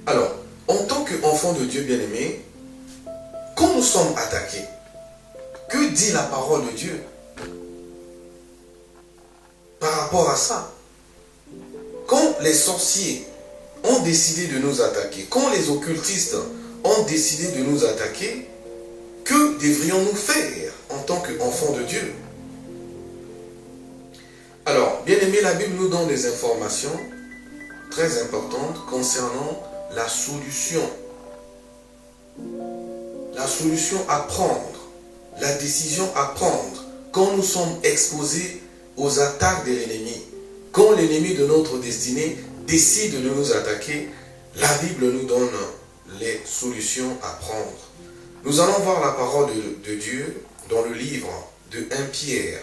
Alors, en tant qu'enfant de Dieu, bien-aimés, quand nous sommes attaqués, que dit la parole de Dieu par rapport à ça? Quand les sorciers ont décidé de nous attaquer, quand les occultistes ont décidé de nous attaquer, que devrions-nous faire en tant qu'enfants de Dieu? Alors, bien aimé, la Bible nous donne des informations très importantes concernant la solution. La solution à prendre, la décision à prendre quand nous sommes exposés aux attaques de l'ennemi. Quand l'ennemi de notre destinée décide de nous attaquer, La Bible nous donne les solutions à prendre. Nous allons voir la parole de Dieu dans le livre de 1 Pierre.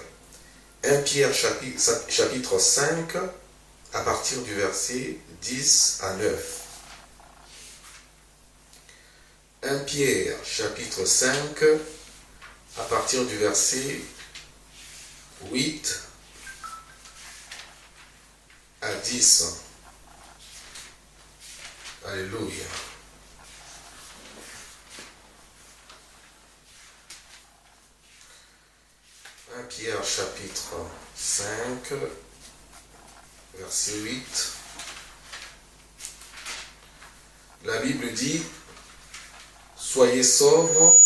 1 Pierre chapitre 5 à partir du verset 10 à 9. 1 Pierre chapitre 5 à partir du verset 8 à 10. Alléluia. 1 Pierre chapitre 5, verset 8. La Bible dit, soyez sobres,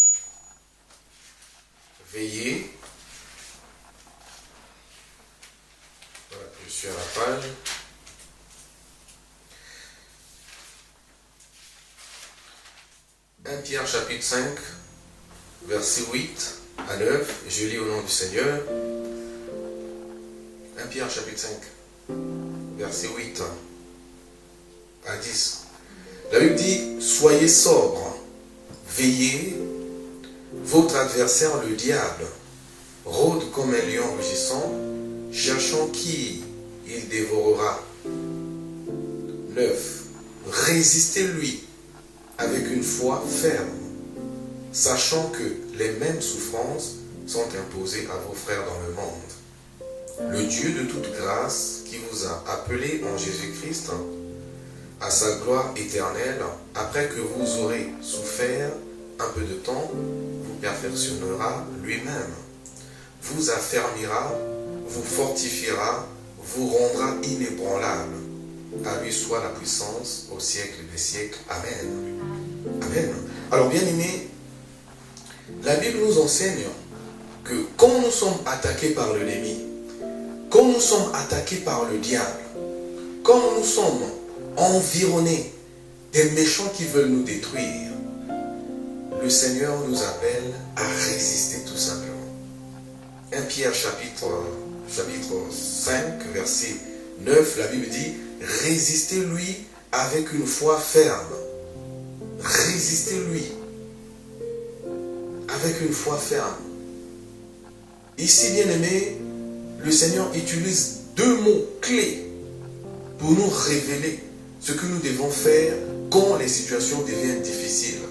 veillez. Voilà, je suis à la page. Pierre chapitre 5, verset 8 à 9, je lis au nom du Seigneur. 1 Pierre chapitre 5, verset 8 à 10. La Bible dit, soyez sobres, veillez, votre adversaire le diable rôde comme un lion rugissant, cherchant qui il dévorera. 9. Résistez-lui avec une foi ferme, sachant que les mêmes souffrances sont imposées à vos frères dans le monde. Le Dieu de toute grâce qui vous a appelés en Jésus-Christ à sa gloire éternelle, après que vous aurez souffert un peu de temps, vous perfectionnera lui-même, vous affermira, vous fortifiera, vous rendra inébranlable. À lui soit la puissance au siècle des siècles. Amen. Amen. Alors bien aimés, la Bible nous enseigne que quand nous sommes attaqués par l'ennemi, quand nous sommes attaqués par le diable, quand nous sommes environnés des méchants qui veulent nous détruire, le Seigneur nous appelle à résister tout simplement. 1 Pierre chapitre 5, verset 9, la Bible dit, résistez-lui avec une foi ferme. Résistez-lui avec une foi ferme. Ici, bien aimé, le Seigneur utilise deux mots clés pour nous révéler ce que nous devons faire quand les situations deviennent difficiles.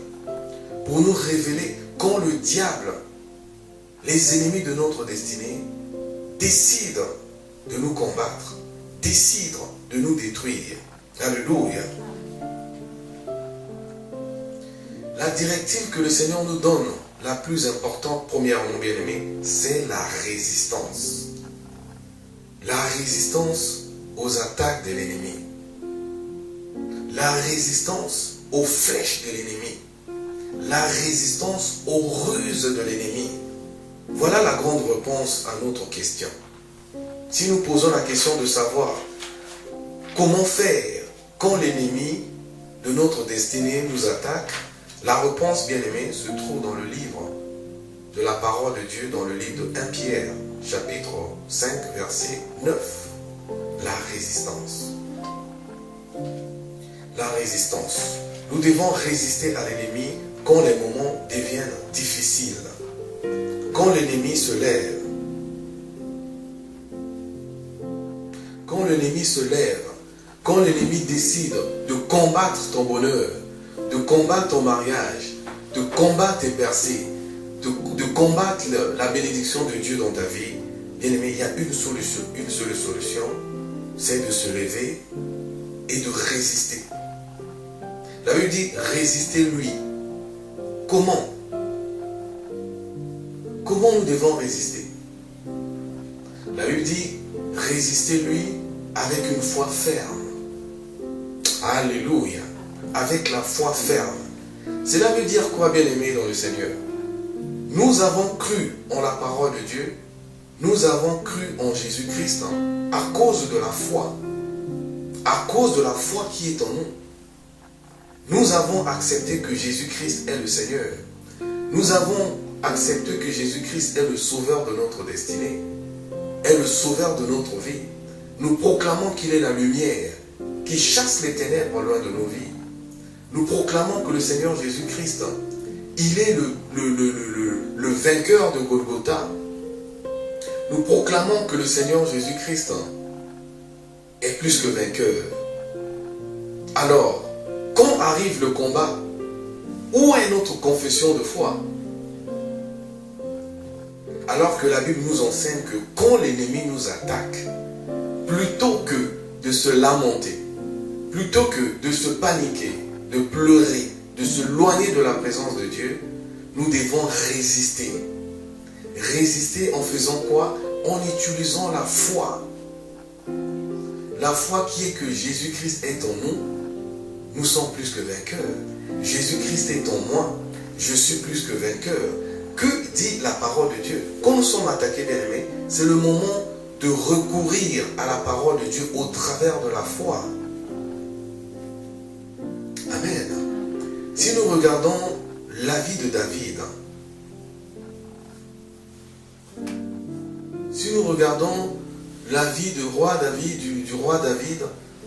Pour nous révéler quand le diable, les ennemis de notre destinée, décident de nous combattre, décident de nous détruire. Alléluia. La directive que le Seigneur nous donne, la plus importante, premièrement, bien aimé, c'est la résistance. La résistance aux attaques de l'ennemi. La résistance aux flèches de l'ennemi. La résistance aux ruses de l'ennemi. Voilà la grande réponse à notre question. Si nous posons la question de savoir comment faire quand l'ennemi de notre destinée nous attaque, la réponse, bien aimée, se trouve dans le livre de la parole de Dieu, dans le livre de 1 Pierre, chapitre 5, verset 9. La résistance. La résistance. Nous devons résister à l'ennemi quand les moments deviennent difficiles. Quand l'ennemi se lève. Quand l'ennemi se lève. Quand l'ennemi décide de combattre ton bonheur, de combattre ton mariage, de combattre tes percées, de combattre la bénédiction de Dieu dans ta vie, bien aimé, il y a une seule solution, c'est de se lever et de résister. La Bible dit, résistez-lui. Comment? Comment nous devons résister? La Bible dit, résistez-lui avec une foi ferme. Alléluia. Avec la foi ferme. Cela veut dire quoi, bien-aimé dans le Seigneur? Nous avons cru en la parole de Dieu. Nous avons cru en Jésus-Christ à cause de la foi. À cause de la foi qui est en nous. Nous avons accepté que Jésus-Christ est le Seigneur. Nous avons accepté que Jésus-Christ est le sauveur de notre destinée. Est le sauveur de notre vie. Nous proclamons qu'il est la lumière qui chasse les ténèbres loin de nos vies. Nous proclamons que le Seigneur Jésus-Christ, il est le vainqueur de Golgotha. Nous proclamons que le Seigneur Jésus-Christ est plus que vainqueur. Alors, quand arrive le combat, où est notre confession de foi? Alors que la Bible nous enseigne que quand l'ennemi nous attaque, plutôt que de se lamenter, plutôt que de se paniquer, de pleurer, de se loigner de la présence de Dieu, nous devons résister. Résister en faisant quoi? En utilisant la foi. La foi qui est que Jésus-Christ est en nous, nous sommes plus que vainqueurs. Jésus-Christ est en moi, je suis plus que vainqueur. Que dit la parole de Dieu? Quand nous sommes attaqués, bien-aimés, c'est le moment de recourir à la parole de Dieu au travers de la foi. Amen. Si nous regardons la vie de David, si nous regardons la vie du roi David,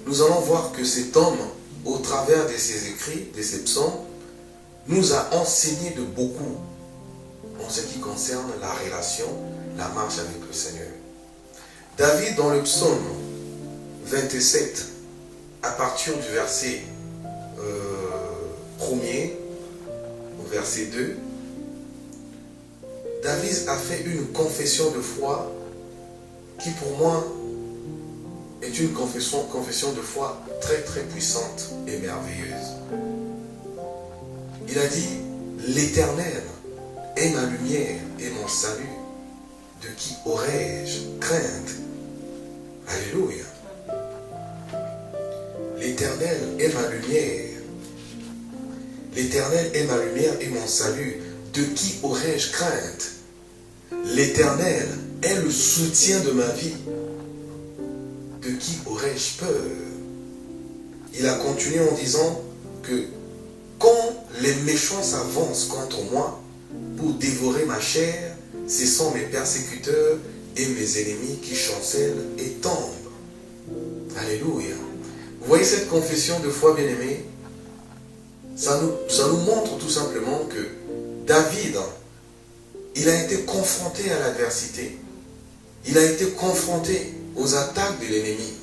nous allons voir que cet homme, au travers de ses écrits, de ses psaumes, nous a enseigné de beaucoup en ce qui concerne la relation, la marche avec le Seigneur. David, dans le psaume 27, à partir du verset 1er au verset 2, David a fait une confession de foi qui pour moi est une confession de foi très très puissante et merveilleuse. Il a dit, l'Éternel est ma lumière et mon salut, de qui aurais-je crainte? Alléluia. L'Éternel est ma lumière. L'Éternel est ma lumière et mon salut, de qui aurais-je crainte? L'Éternel est le soutien de ma vie, de qui aurais-je peur? Il a continué en disant que quand les méchants s'avancent contre moi pour dévorer ma chair, ce sont mes persécuteurs et mes ennemis qui chancellent et tombent. Alléluia. Vous voyez cette confession de foi, bien-aimée? Ça nous montre tout simplement que David, il a été confronté à l'adversité. Il a été confronté aux attaques de l'ennemi.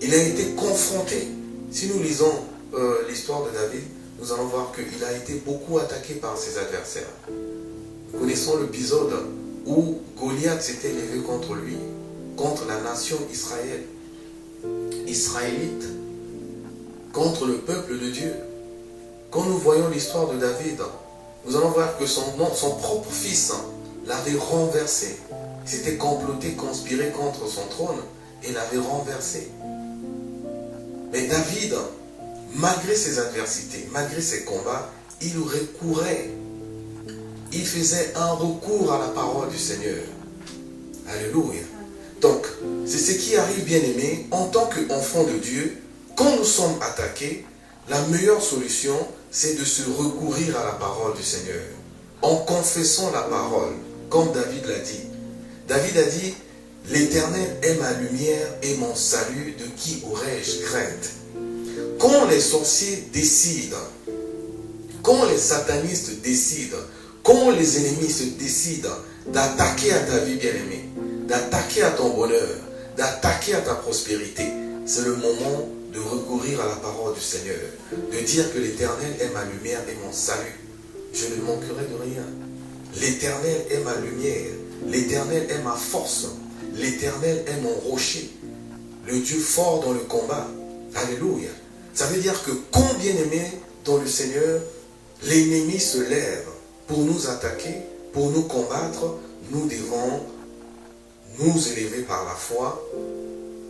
Il a été confronté. Si nous lisons l'histoire de David, nous allons voir qu'il a été beaucoup attaqué par ses adversaires. Nous connaissons l'épisode où Goliath s'était levé contre lui, contre la nation israélite, contre le peuple de Dieu. Quand nous voyons l'histoire de David, nous allons voir que son propre fils l'avait renversé. Il s'était comploté, conspiré contre son trône et l'avait renversé. Mais David, malgré ses adversités, malgré ses combats, il recourait. Il faisait un recours à la parole du Seigneur. Alléluia. Donc, c'est ce qui arrive, bien-aimé, en tant qu'enfant de Dieu, quand nous sommes attaqués, la meilleure solution, c'est de se recourir à la parole du Seigneur, en confessant la parole, comme David l'a dit. David a dit, l'Éternel est ma lumière et mon salut, de qui aurais-je crainte? Quand les sorciers décident, quand les satanistes décident, quand les ennemis se décident d'attaquer à ta vie bien-aimée, d'attaquer à ton bonheur, d'attaquer à ta prospérité, c'est le moment de recourir à la parole du Seigneur, de dire que l'Éternel est ma lumière et mon salut. Je ne manquerai de rien. L'Éternel est ma lumière, l'Éternel est ma force, l'Éternel est mon rocher, le Dieu fort dans le combat. Alléluia. Ça veut dire que quand bien-aimé dans le Seigneur, l'ennemi se lève pour nous attaquer, pour nous combattre, nous devons nous élever par la foi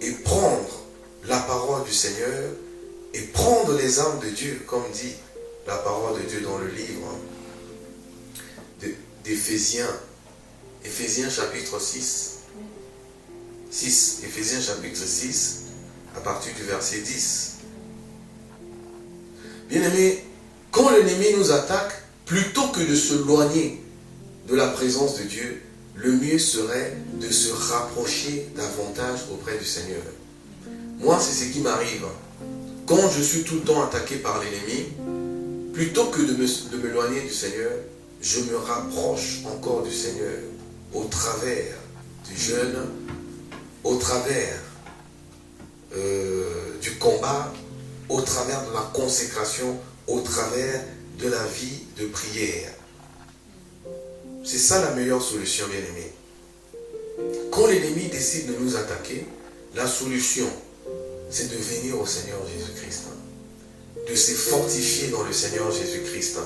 et prendre la parole du Seigneur et prendre les armes de Dieu, comme dit la parole de Dieu dans le livre d'Éphésiens, Éphésiens chapitre 6, Éphésiens chapitre 6, à partir du verset 10. Bien-aimés, quand l'ennemi nous attaque, plutôt que de se loigner de la présence de Dieu, le mieux serait de se rapprocher davantage auprès du Seigneur. Moi, c'est ce qui m'arrive. quand je suis tout le temps attaqué par l'ennemi, plutôt que de m'éloigner du Seigneur, je me rapproche encore du Seigneur au travers du jeûne, au travers du combat, au travers de la consécration, au travers de la vie de prière. C'est ça la meilleure solution, bien-aimés. Quand l'ennemi décide de nous attaquer, la solution, c'est de venir au Seigneur Jésus-Christ, de se fortifier dans le Seigneur Jésus-Christ,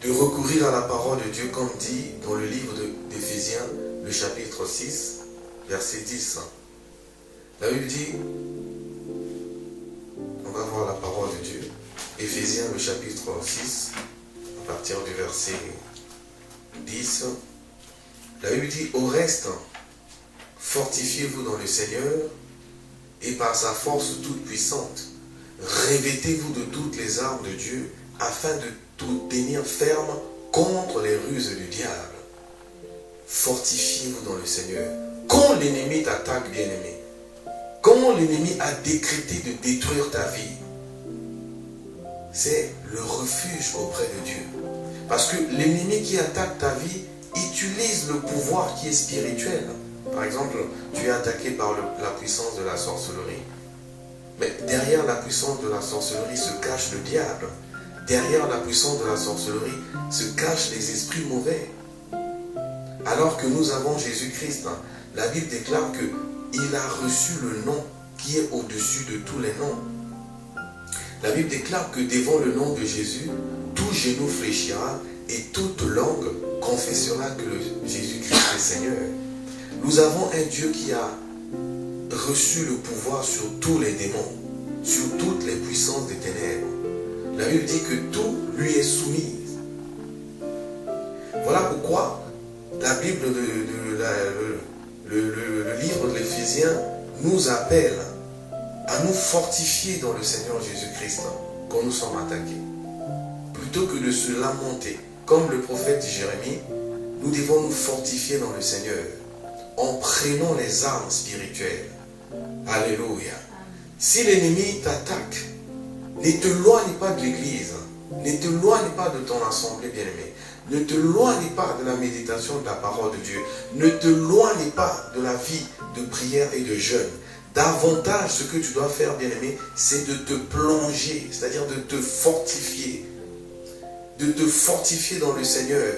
de recourir à la parole de Dieu, comme dit dans le livre d'Éphésiens, le chapitre 6, verset 10. La Bible dit, on va voir la parole de Dieu, Éphésiens, le chapitre 6, à partir du verset 10, la Bible dit, au reste, fortifiez-vous dans le Seigneur, et par sa force toute puissante, revêtez-vous de toutes les armes de Dieu, afin de tout tenir ferme contre les ruses du diable. Fortifiez-vous dans le Seigneur. Quand l'ennemi t'attaque, bien-aimé, quand l'ennemi a décrété de détruire ta vie, c'est le refuge auprès de Dieu. Parce que l'ennemi qui attaque ta vie utilise le pouvoir qui est spirituel. Par exemple, tu es attaqué par la puissance de la sorcellerie. Mais derrière la puissance de la sorcellerie se cache le diable. Derrière la puissance de la sorcellerie se cachent les esprits mauvais. Alors que nous avons Jésus-Christ, la Bible déclare qu'il a reçu le nom qui est au-dessus de tous les noms. La Bible déclare que devant le nom de Jésus, tout genou fléchira et toute langue confessera que Jésus-Christ est Seigneur. Nous avons un Dieu qui a reçu le pouvoir sur tous les démons, sur toutes les puissances des ténèbres. La Bible dit que tout lui est soumis. Voilà pourquoi la Bible, le livre de l'Éphésiens nous appelle à nous fortifier dans le Seigneur Jésus-Christ quand nous sommes attaqués. Plutôt que de se lamenter, comme le prophète Jérémie, nous devons nous fortifier dans le Seigneur en prenant les armes spirituelles. Alléluia. Si l'ennemi t'attaque, ne t'éloigne pas de l'église, ne t'éloigne pas de ton assemblée bien-aimée, ne t'éloigne pas de la méditation de la parole de Dieu, ne t'éloigne pas de la vie de prière et de jeûne. Davantage, ce que tu dois faire, bien-aimé, c'est de te plonger, c'est-à-dire de te fortifier dans le Seigneur,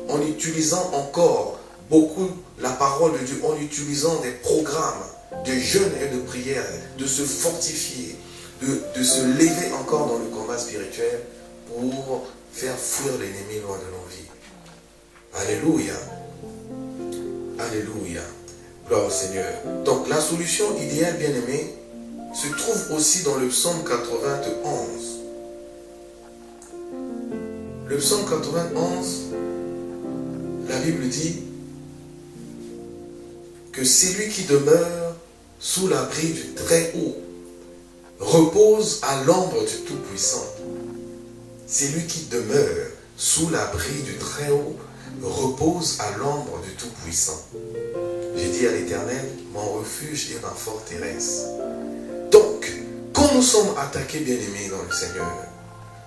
en utilisant encore beaucoup la parole de Dieu, en utilisant des programmes de jeûne et de prière, de se fortifier, de se lever encore dans le combat spirituel pour faire fuir l'ennemi loin de nos vies. Alléluia. Alléluia. Gloire au Seigneur. Donc la solution idéale, bien-aimé, se trouve aussi dans le psaume 91. Le psaume 91, la Bible dit que celui qui demeure sous l'abri du Très-Haut repose à l'ombre du Tout-Puissant. Celui qui demeure sous l'abri du Très-Haut repose à l'ombre du Tout-Puissant. J'ai dit à l'Éternel, mon refuge et ma forteresse. Donc, quand nous sommes attaqués, bien-aimés dans le Seigneur,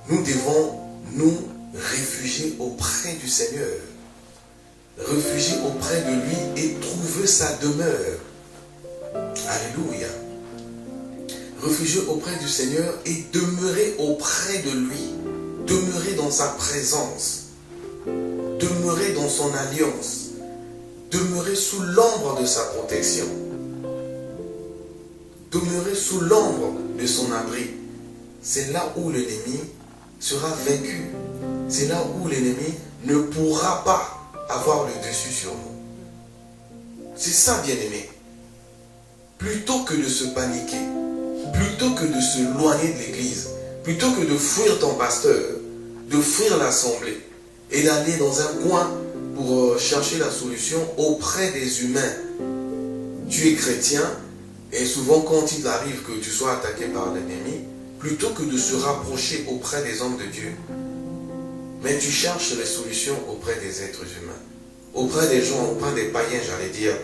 nous devons nous réfugier auprès du Seigneur, réfugier auprès de lui et trouver sa demeure. Alléluia. Réfugier auprès du Seigneur et demeurer auprès de lui, demeurer dans sa présence, demeurer dans son alliance, demeurer sous l'ombre de sa protection, demeurer sous l'ombre de son abri. C'est là où l'ennemi sera vaincu. C'est là où l'ennemi ne pourra pas avoir le dessus sur nous. C'est ça, bien-aimé. Plutôt que de se paniquer, plutôt que de se éloigner de l'église, plutôt que de fuir ton pasteur, de fuir l'assemblée et d'aller dans un coin pour chercher la solution auprès des humains. Tu es chrétien et souvent quand il arrive que tu sois attaqué par l'ennemi, plutôt que de se rapprocher auprès des hommes de Dieu, mais tu cherches les solutions auprès des êtres humains, auprès des gens, auprès des païens, j'allais dire,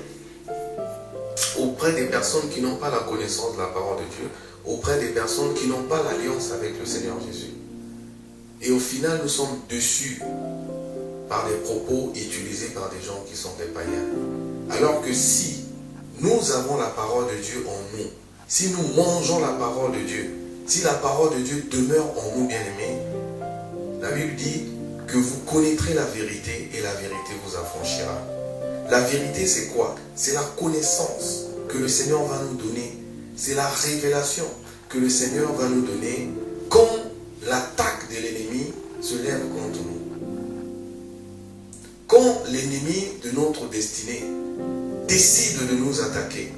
auprès des personnes qui n'ont pas la connaissance de la parole de Dieu, auprès des personnes qui n'ont pas l'alliance avec le Seigneur Jésus. Et au final, nous sommes déçus par des propos utilisés par des gens qui sont des païens. Alors que si nous avons la parole de Dieu en nous, si nous mangeons la parole de Dieu, si la parole de Dieu demeure en nous, bien-aimés, la Bible dit que vous connaîtrez la vérité et la vérité vous affranchira. La vérité, c'est quoi? C'est la connaissance que le Seigneur va nous donner. C'est la révélation que le Seigneur va nous donner quand l'attaque de l'ennemi se lève contre nous. Quand l'ennemi de notre destinée décide de nous attaquer,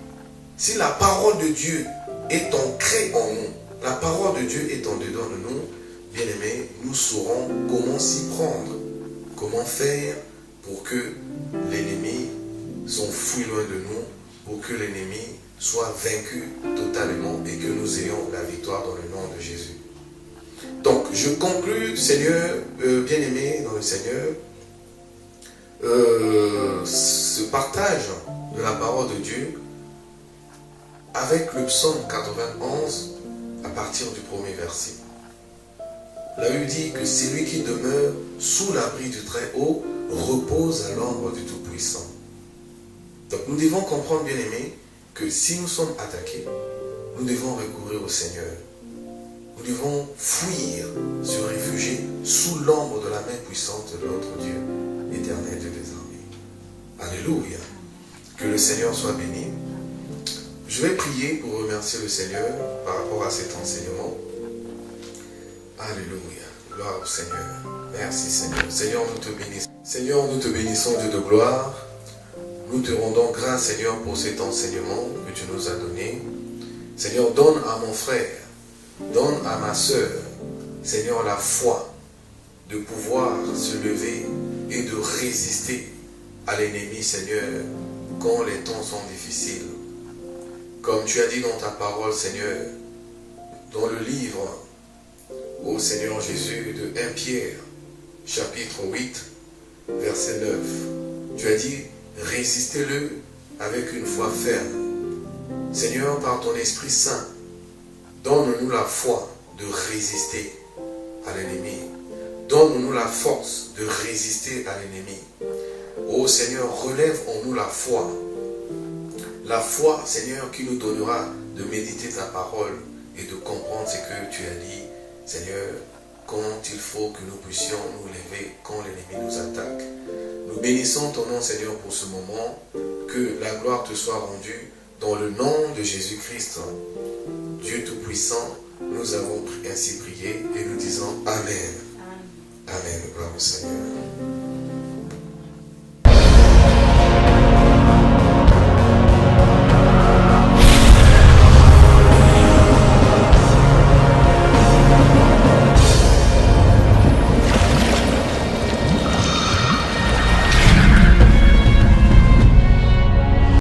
si la parole de Dieu est ancrée en nous, la parole de Dieu est en dedans de nous, bien-aimés, nous saurons comment s'y prendre, comment faire pour que l'ennemi s'enfuit loin de nous, pour que l'ennemi soit vaincu totalement et que nous ayons la victoire dans le nom de Jésus. Donc, je conclus, Seigneur, bien-aimé dans le Seigneur, ce partage de la parole de Dieu avec le psaume 91 à partir du premier verset. La Bible dit que celui qui demeure sous l'abri du Très-Haut repose à l'ombre du Tout-Puissant. Donc nous devons comprendre, bien-aimés, que si nous sommes attaqués, nous devons recourir au Seigneur. Nous devons fuir, se réfugier sous l'ombre de la main puissante de notre Dieu, éternel Dieu des armées. Alléluia. Que le Seigneur soit béni. Je vais prier pour remercier le Seigneur par rapport à cet enseignement. Alléluia. Gloire au Seigneur. Merci Seigneur. Seigneur, nous te bénissons. Seigneur, nous te bénissons, Dieu de gloire. Nous te rendons grâce, Seigneur, pour cet enseignement que tu nous as donné. Seigneur, donne à mon frère, donne à ma soeur, Seigneur, la foi de pouvoir se lever et de résister à l'ennemi, Seigneur, quand les temps sont difficiles. Comme tu as dit dans ta parole, Seigneur, dans le livre, ô Seigneur Jésus, de 1 Pierre, chapitre 8, verset 9, tu as dit, résistez-le avec une foi ferme. Seigneur, par ton Esprit Saint, donne-nous la foi de résister à l'ennemi. Donne-nous la force de résister à l'ennemi. Ô Seigneur, relève en nous la foi. La foi, Seigneur, qui nous donnera de méditer ta parole et de comprendre ce que tu as dit, Seigneur, quand il faut que nous puissions nous lever quand l'ennemi nous attaque. Nous bénissons ton nom, Seigneur, pour ce moment. Que la gloire te soit rendue dans le nom de Jésus-Christ. Dieu Tout-Puissant, nous avons ainsi prié et nous disons Amen. Amen. Gloire au Seigneur.